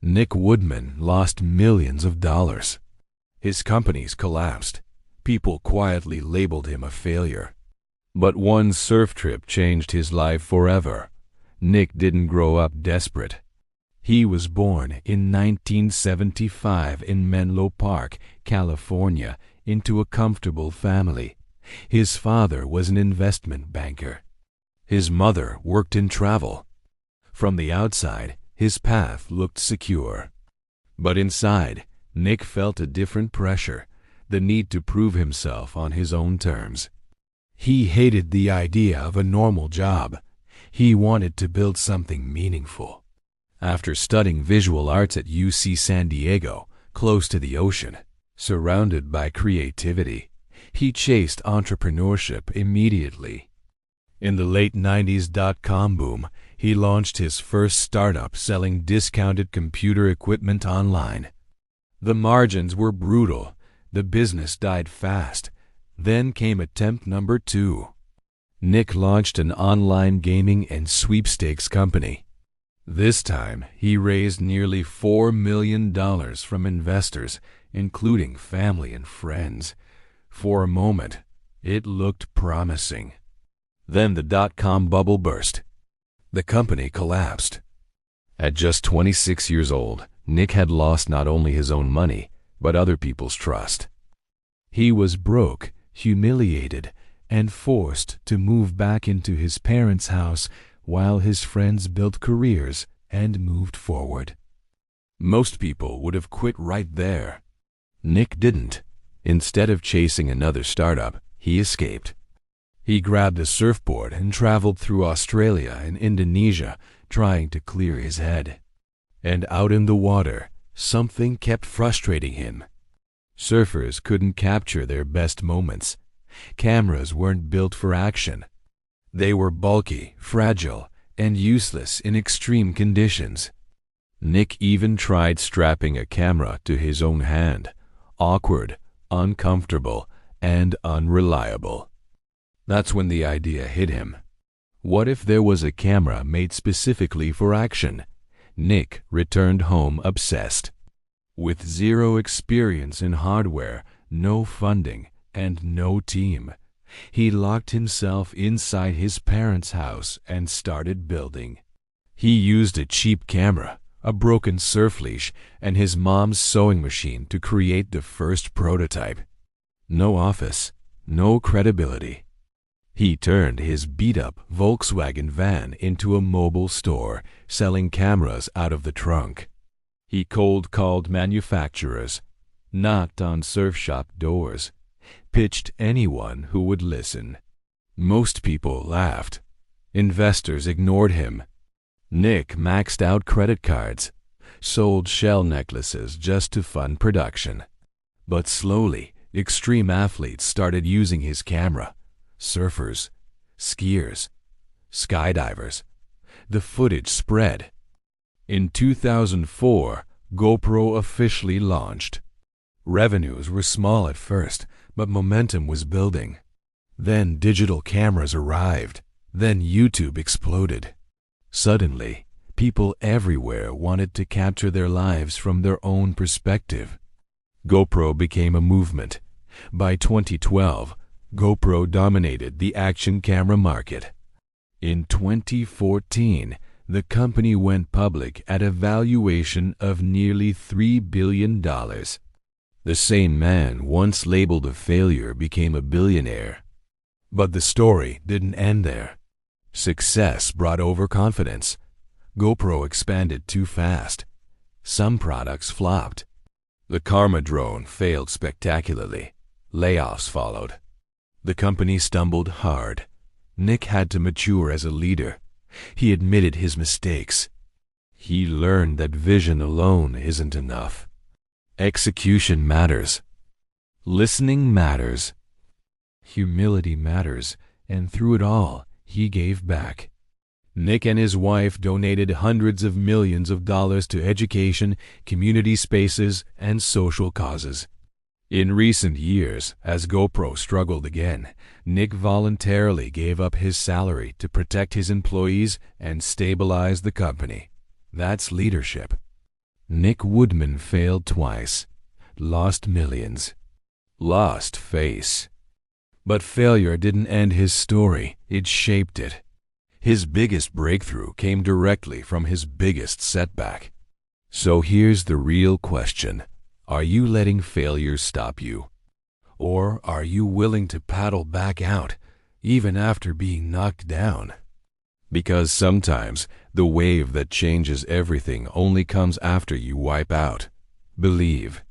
Nick Woodman lost millions of dollars. His companies collapsed. People quietly labeled him a failure. But one surf trip changed his life forever. Nick didn't grow up desperate. He was born in 1975 in Menlo Park, California, into a comfortable family. His father was an investment banker. His mother worked in travel. From the outside, his path looked secure. But inside, Nick felt a different pressure, the need to prove himself on his own terms. He hated the idea of a normal job. He wanted to build something meaningful. After studying visual arts at UC San Diego, close to the ocean, surrounded by creativity, he chased entrepreneurship immediately. In the late 90s dot-com boom, he launched his first startup selling discounted computer equipment online. The margins were brutal. The business died fast. Then came attempt number 2. Nick launched an online gaming and sweepstakes company. This time, he raised nearly $4 million from investors, including family and friends. For a moment, it looked promising. Then the dot-com bubble burst. The company collapsed. At just 26 years old, Nick had lost not only his own money, but other people's trust. He was broke, humiliated, and forced to move back into his parents' house while his friends built careers and moved forward. Most people would have quit right there. Nick didn't. Instead of chasing another startup, he escaped. He grabbed a surfboard and traveled through Australia and Indonesia, trying to clear his head. And out in the water, something kept frustrating him. Surfers couldn't capture their best moments. Cameras weren't built for action. They were bulky, fragile, and useless in extreme conditions. Nick even tried strapping a camera to his own hand. Awkward, uncomfortable, and unreliable. That's when the idea hit him. What if there was a camera made specifically for action? Nick returned home obsessed. With zero experience in hardware, no funding, and no team, he locked himself inside his parents' house and started building. He used a cheap camera, a broken surf leash, and his mom's sewing machine to create the first prototype. No office, no credibility. He turned his beat-up Volkswagen van into a mobile store, selling cameras out of the trunk. He cold-called manufacturers, knocked on surf shop doors, pitched anyone who would listen. Most people laughed. Investors ignored him. Nick maxed out credit cards, sold shell necklaces just to fund production. But slowly, extreme athletes started using his camera. Surfers, skiers, skydivers. The footage spread. In 2004, GoPro officially launched. Revenues were small at first, but momentum was building. Then digital cameras arrived. Then YouTube exploded. Suddenly, people everywhere wanted to capture their lives from their own perspective. GoPro became a movement. By 2012, GoPro dominated the action camera market. In 2014, the company went public at a valuation of nearly $3 billion. The same man once labeled a failure became a billionaire. But the story didn't end there. Success brought overconfidence. GoPro expanded too fast. Some products flopped. The Karma drone failed spectacularly. Layoffs followed. The company stumbled hard. Nick had to mature as a leader. He admitted his mistakes. He learned that vision alone isn't enough. Execution matters. Listening matters. Humility matters, and through it all, he gave back. Nick and his wife donated hundreds of millions of dollars to education, community spaces, and social causes. In recent years, as GoPro struggled again, Nick voluntarily gave up his salary to protect his employees and stabilize the company. That's leadership. Nick Woodman failed twice, lost millions, lost face. But failure didn't end his story, it shaped it. His biggest breakthrough came directly from his biggest setback. So here's the real question. Are you letting failure stop you? Or are you willing to paddle back out, even after being knocked down? Because sometimes the wave that changes everything only comes after you wipe out. Believe.